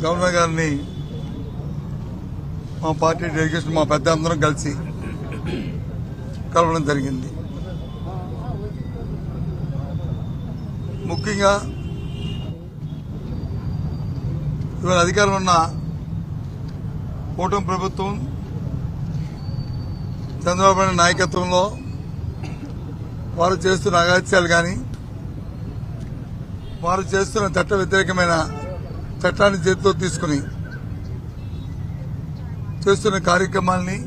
Governor గారిని మా party delegation మా పెద్ద అందరం కలిసి కలవడం జరిగింది. ముఖ్యంగా ఇవాళ అధికారంలో ఉన్న కూటమి ప్రభుత్వం చంద్రబాబు నాయుడు నాయకత్వంలో వారు చేస్తున్న అగాత్యాలు కానీ వారు చేస్తున్న చట్ట వ్యతిరేకమైన చట్టాన్ని చేతిలో తీసుకుని చేస్తున్న కార్యక్రమాల్ని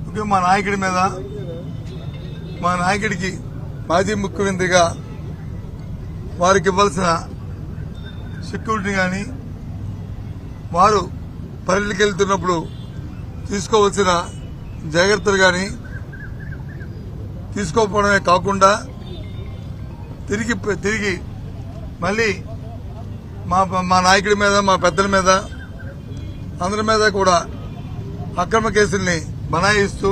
ముఖ్యంగా మా నాయకుడి మీద మా నాయకుడికి మాజీ ముఖ్యమంత్రిగా వారికి ఇవ్వాల్సిన సెక్యూరిటీ కానీ వారు పర్యటనకి వెళ్తున్నప్పుడు తీసుకోవాల్సిన జాగ్రత్తలు కానీ తీసుకోకపోవడమే కాకుండా తిరిగి మళ్ళీ మా నాయకుడి మీద మా పెద్దల మీద అందరి మీద కూడా అక్రమ కేసుల్ని బనాయిస్తూ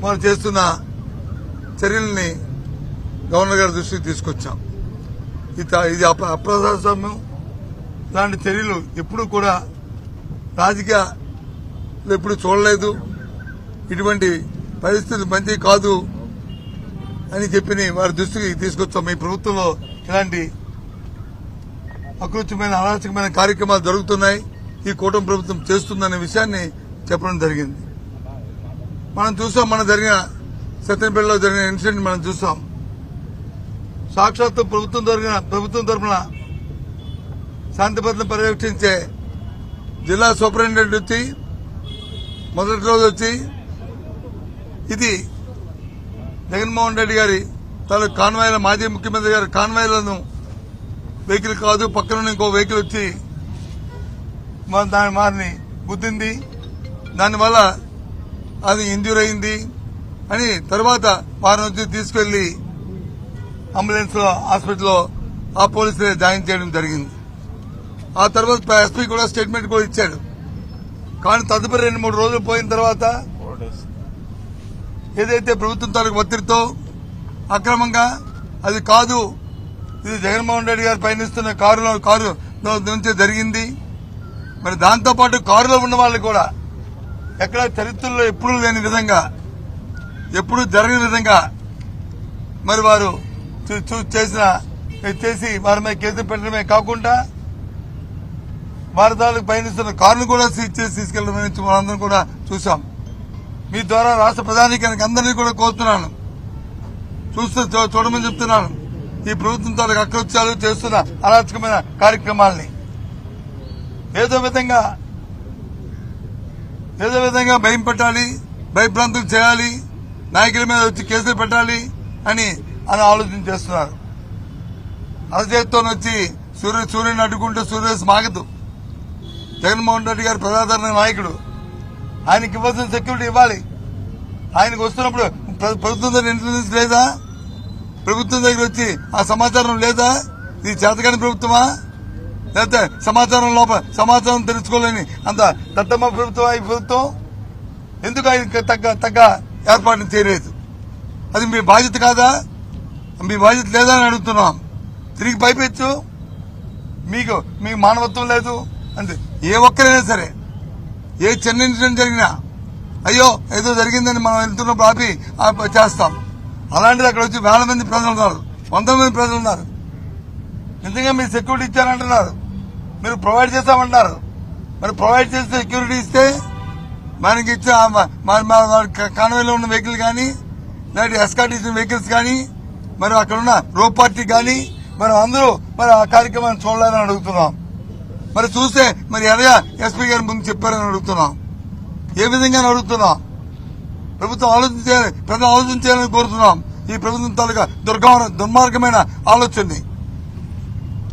వారు చేస్తున్న చర్యల్ని గవర్నర్ గారి దృష్టికి తీసుకొచ్చాం. ఇది అప్రజాస్వామ్యం. ఇలాంటి చర్యలు ఎప్పుడు కూడా రాజకీయాలు ఎప్పుడు చూడలేదు. ఇటువంటి పరిస్థితులు మంచి కాదు అని చెప్పి వారి దృష్టికి తీసుకొచ్చాం. మీ ప్రభుత్వంలో ఇలాంటి అకృత్యమైన అరాచకమైన కార్యక్రమాలు జరుగుతున్నాయి, ఈ కూటమి ప్రభుత్వం చేస్తుందనే విషయాన్ని చెప్పడం జరిగింది. మనం చూసాం, మన జరిగిన సత్యనపల్లిలో జరిగిన ఇన్సిడెంట్ మనం చూసాం. సాక్షాత్తు ప్రభుత్వం తరఫున శాంతి భద్రతను పర్యవేక్షించే జిల్లా సూపరింటెండెంట్ వచ్చి మొదటి రోజు వచ్చి ఇది జగన్మోహన్ రెడ్డి గారి తాలూకు కాన్వాయ్ల మాజీ ముఖ్యమంత్రి గారి కాన్వాయ్లను వెహికల్ కాదు పక్కన ఇంకో వెహికల్ వచ్చి వారిని గుద్దింది, దానివల్ల అది ఇంజ్యూర్ అయింది అని తర్వాత వారి నుంచి తీసుకెళ్లి అంబులెన్స్ లో హాస్పిటల్లో ఆ పోలీసులే జాయిన్ చేయడం జరిగింది. ఆ తర్వాత ఎస్పీ కూడా స్టేట్మెంట్ కూడా ఇచ్చాడు. కానీ తదుపరి 2-3 రోజులు పోయిన తర్వాత ఏదైతే ప్రభుత్వం తాలూకు ఒత్తిడితో అక్రమంగా అది కాదు, ఇది జగన్మోహన్ రెడ్డి గారు పయనిస్తున్న కారు నుంచి జరిగింది. మరి దాంతోపాటు కారులో ఉన్న వాళ్ళు కూడా ఎక్కడ చరిత్రలో ఎప్పుడూ లేని విధంగా ఎప్పుడు జరగని విధంగా మరి వారు చేసి వారి మీద కేసు పెట్టడమే కాకుండా వారి తాలూకు పయనిస్తున్న కారును కూడా సీజ్ చేసి తీసుకెళ్లడం మనందరం కూడా చూశాం. మీ ద్వారా రాష్ట్ర ప్రధానికానికి అందరినీ కూడా కోరుతున్నాను, చూడమని చెప్తున్నాను. ఈ ప్రభుత్వం తాలూకు అకృత్యాలు చేస్తున్న అరాచకమైన కార్యక్రమాల్ని ఏదో విధంగా భయం పెట్టాలి, భయభ్రాంతులు చేయాలి, నాయకుల మీద వచ్చి కేసులు పెట్టాలి అని ఆలోచన చేస్తున్నారు. అరచేతితో వచ్చి సూర్యుని అడ్డుకుంటే సూర్యస్ మాగదు. జగన్మోహన్ రెడ్డి గారు ప్రజాదరణ నాయకుడు, ఆయనకి ఇవ్వాల్సిన సెక్యూరిటీ ఇవ్వాలి. ఆయనకు వస్తున్నప్పుడు ప్రభుత్వం దగ్గర ఇంటెలిజెన్స్ లేదా? ప్రభుత్వం దగ్గర వచ్చి ఆ సమాచారం లేదా? ఇది చేతకాని ప్రభుత్వమా? లేకపోతే సమాచారం తెలుసుకోలేని అంత దత్తమ్మ ప్రభుత్వం ఈ ప్రభుత్వం? ఎందుకు ఆయన తగ్గ ఏర్పాటును చేయలేదు? అది మీ బాధ్యత కాదా? మీ బాధ్యత లేదా అని అడుగుతున్నాం. తిరిగి పైపెచ్చు మీకు మానవత్వం లేదు అంటే ఏ ఒక్కరైనా సరే ఏ చిన్న ఇన్సిడెంట్ జరిగినా అయ్యో ఏదో జరిగిందని మనం వెళ్తున్నప్పుడు ఆపి చేస్తాం. అలాంటిది అక్కడ వచ్చి 1000 మంది ప్రజలు ఉన్నారు, 100 మంది ప్రజలు ఉన్నారు. నిజంగా మీరు సెక్యూరిటీ ఇచ్చారంటున్నారు, మీరు ప్రొవైడ్ చేస్తామంటారు. మరి ప్రొవైడ్ చేస్తే సెక్యూరిటీ ఇస్తే మనకి ఇచ్చే కాన్వాయ్లో ఉన్న వెహికల్ కానీ లేదంటే ఎస్కార్ట్ ఇచ్చిన వెహికల్స్ కానీ మరి అక్కడున్న రో పార్టీ కానీ మరి అందరూ మరి ఆ కార్యక్రమాన్ని చూడాలని అడుగుతున్నాం. మరి చూస్తే మరి ఎలాగా ఎస్పీ గారి ముందు చెప్పారని అడుగుతున్నాం. ఏ విధంగా అడుగుతున్నాం? ప్రభుత్వం ఆలోచించాలి, ప్రజలు ఆలోచించాలని కోరుతున్నాం. ఈ ప్రభుత్వం తాలూకా దుర్మార్గమైన ఆలోచనని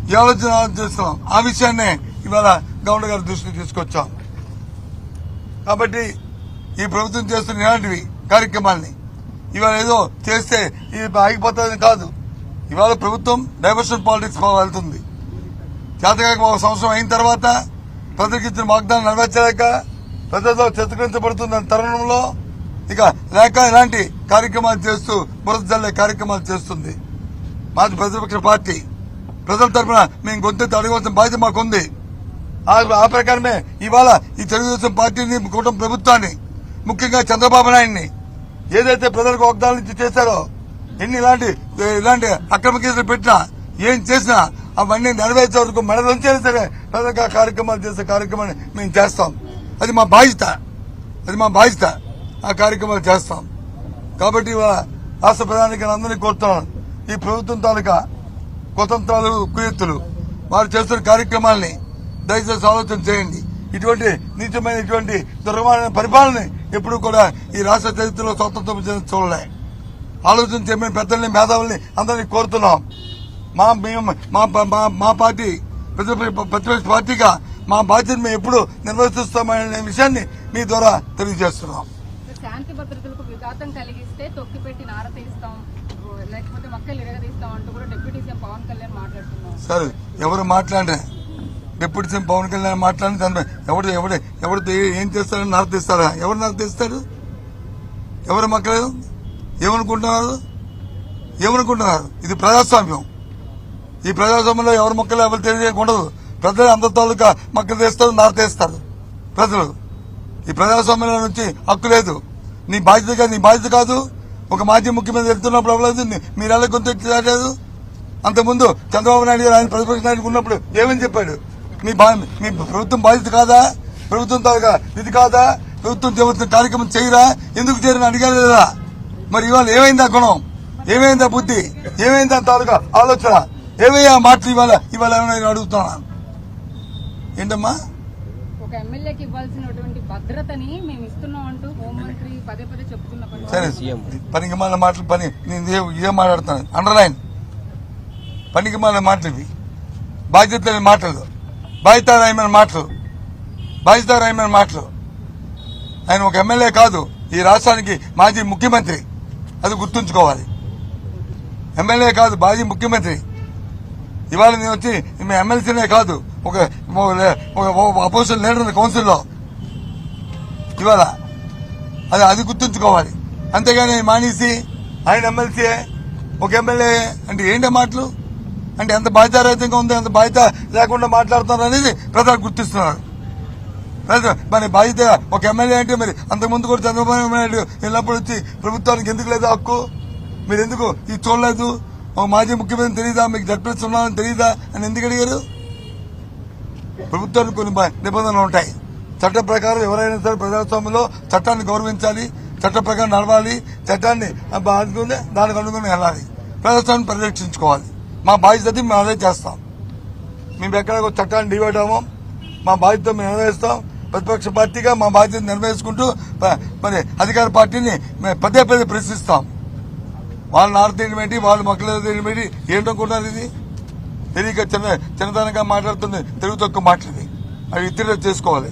ఈ ఆలోచన చేస్తున్నాం. ఆ విషయాన్నే ఇవాళ గవర్నర్ గారి దృష్టికి తీసుకొచ్చాం. కాబట్టి ఈ ప్రభుత్వం చేస్తున్న ఇలాంటివి కార్యక్రమాల్ని ఇవాళ ఏదో చేస్తే ఇది ఆగిపోతుందని కాదు. ఇవాళ ప్రభుత్వం డైవర్షన్ పాలిటిక్స్ వెళ్తుంది. చేతకాక 1 సంవత్సరం అయిన తర్వాత ప్రజలకు ఇచ్చిన వాగ్దానం నెరవేర్చలేక ప్రజలతో చిత్రీకరించబడుతున్న తరుణంలో ఇక లేక ఇలాంటి కార్యక్రమాలు చేస్తూ బురద జల్లే కార్యక్రమాలు చేస్తుంది మాది ప్రతిపక్ష పార్టీ. ప్రజల తరఫున మేము గొంతెత్తి అడగవలసిన బాధ్యత మాకుంది. ఆ ప్రకారమే ఇవాళ ఈ తెలుగుదేశం పార్టీని, కూటమి ప్రభుత్వాన్ని, ముఖ్యంగా చంద్రబాబు నాయుడిని ఏదైతే ప్రజలకు వాగ్దానాలు ఇచ్చి చేశారో, ఎన్ని ఇలాంటి అక్రమ కేసులు పెట్టినా, ఏం చేసినా అవన్నీ నెరవేర్చే వరకు మెడలోంచైనా సరే ప్రజలకు కార్యక్రమాలు చేసే కార్యక్రమాన్ని మేము చేస్తాం. అది మా బాధ్యత. ఆ కార్యక్రమాలు చేస్తాం. కాబట్టి రాష్ట్ర ప్రధానికి అందరినీ కోరుతున్నాను, ఈ ప్రభుత్వం తాలూకా కుతంత్రాలు, కుయుక్తులు, వారు చేస్తున్న కార్యక్రమాల్ని దయచేసి ఆలోచన చేయండి. ఇటువంటి నీచమైన, ఇటువంటి దుర్మార్గమైన పరిపాలన ఎప్పుడు కూడా ఈ రాష్ట్ర చరిత్రలో స్వాతంత్రం చూడలే. ఆలోచన చేయమని పెద్దల్ని, మేధావుల్ని అందరినీ కోరుతున్నాం. మా పార్టీ ప్రతిపక్ష పార్టీగా మా బాధ్యత మేము ఎప్పుడు నిర్వర్తిస్తామనే విషయాన్ని మీ ద్వారా తెలియజేస్తున్నాం. శాంతి భద్రతలకు విఘాతం కలిగిస్తే తొక్కిపెట్టి నారతీస్తాం, లేకపోతే మక్కలు ఇరగదీస్తాం అంటూ కూడా డిప్యూటీ సీఎం పవన్ కళ్యాణ్ మాట్లాడుతున్నారు. సరే, ఎవరు మాట్లాడే డిప్యూటీ సీఎం పవన్ కళ్యాణ్ మాట్లాడి దాని ఎవరితో ఏం చేస్తారని నారతీస్తారా? ఎవరు నారతీస్తారు? ఎవరు మక్కలేదు? ఏమనుకుంటున్నారు? ఇది ప్రజాస్వామ్యం. ఈ ప్రజాస్వామ్యంలో ఎవరు మొక్కలు ఎవరు తెలియకుండా ప్రజలు అందరి తాలూకా మొక్కలు తీస్తారు, నారతీస్తారు ప్రజలు. ఈ ప్రజాస్వామ్యంలో నుంచి హక్కు లేదు. నీ బాధ్యత కాదు. ఒక మాజీ ముఖ్యమంత్రి వెళ్తున్నప్పుడు అవ్వలేదు, మీరు ఎలా గొంతెత్తలేదు? అంతకుముందు చంద్రబాబు నాయుడు గారు ఆయన ప్రతిపక్ష నాయకుడు ఉన్నప్పుడు ఏమని చెప్పాడు? మీ ప్రభుత్వం బాధ్యత కాదా? ప్రభుత్వం తాలూకా ఇది కాదా? ప్రభుత్వం చేస్తున్న కార్యక్రమం చేయరా? ఎందుకు చేయరని అడిగారు లేదా? మరి ఇవాళ ఏమైందా గుణం? ఏమైందా బుద్ధి? ఏమైందా తాలూకా ఆలోచన? ఏమయ్యా మాటలు ఇవాళ ఏమైనా అడుగుతున్నా? ఏంటమ్మా? ఒక ఎమ్మెల్యేకి ఇవ్వాల్సినటువంటి భద్రతని మేము ఇస్తున్నాం అంటూ హోంమంత్రి పదే చెప్తున్న సరే, పనికి మాలిన మాటలు ఇదే మాట్లాడుతున్నాను. అండర్లైన్. పనికి మాలిన మాటలు ఇవి. బాధ్యత లేని మాటలు, బాధ్యతారాయమైన మాటలు. ఆయన ఒక ఎమ్మెల్యే కాదు, ఈ రాష్ట్రానికి మాజీ ముఖ్యమంత్రి. అది గుర్తుంచుకోవాలి. ఎమ్మెల్యే కాదు, మాజీ ముఖ్యమంత్రి. ఇవాళ నేను వచ్చి ఎమ్మెల్సీనే కాదు, ఒక అపోజిషన్ లీడర్ కౌన్సిల్లో ఇవాళ. అది గుర్తుంచుకోవాలి. అంతేగాని మానేసి ఆయన ఎమ్మెల్సీ, ఒక ఎమ్మెల్యే అంటే ఏంటి మాటలు? అంటే ఎంత బాధ్యతారహితంగా ఉంది, ఎంత బాధ్యత లేకుండా మాట్లాడుతున్నారు అనేది ప్రజలు గుర్తిస్తున్నారు. మరి బాధ్యత ఒక ఎమ్మెల్యే అంటే మరి అంతకుముందు కూడా చంద్రబాబు నాయుడు వెళ్ళినప్పుడు వచ్చి ప్రభుత్వానికి ఎందుకు లేదు హక్కు? మీరు ఎందుకు ఇది చూడలేదు? మాజీ ముఖ్యమంత్రి తెలియదా? మీకు జడ్పీఎస్ ఉన్నారని తెలియదా అని ఎందుకు అడిగారు? ప్రభుత్వానికి కొన్ని నిబంధనలు ఉంటాయి. చట్ట ప్రకారం ఎవరైనా సరే ప్రజాస్వామ్యంలో చట్టాన్ని గౌరవించాలి, చట్ట ప్రకారం నడవాలి, చట్టాన్ని బాధుకుంటే దానికి అనుగుణంగా వెళ్ళాలి, ప్రజాస్వామ్యాన్ని పరిరక్షించుకోవాలి. మా బాధ్యత మేము అదే చేస్తాం. మేము ఎక్కడ చట్టాన్ని డివైడ్ అవ్వం. మా బాధ్యత మేము నెరవేరుస్తాం. ప్రతిపక్ష పార్టీగా మా బాధ్యత నెరవేర్చుకుంటూ మరి అధికార పార్టీని పదే ప్రశ్నిస్తాం. వాళ్ళు నారతీయడం ఏంటి, వాళ్ళు మొక్కలు తీయడం ఏంటి, ఏంటనుకుంటున్నారు? ఇది తెలియక చిన్నతనంగా మాట్లాడుతుంది, తెలుగు తక్కువ మాట్లాడి అది ఇతరులు చేసుకోవాలి.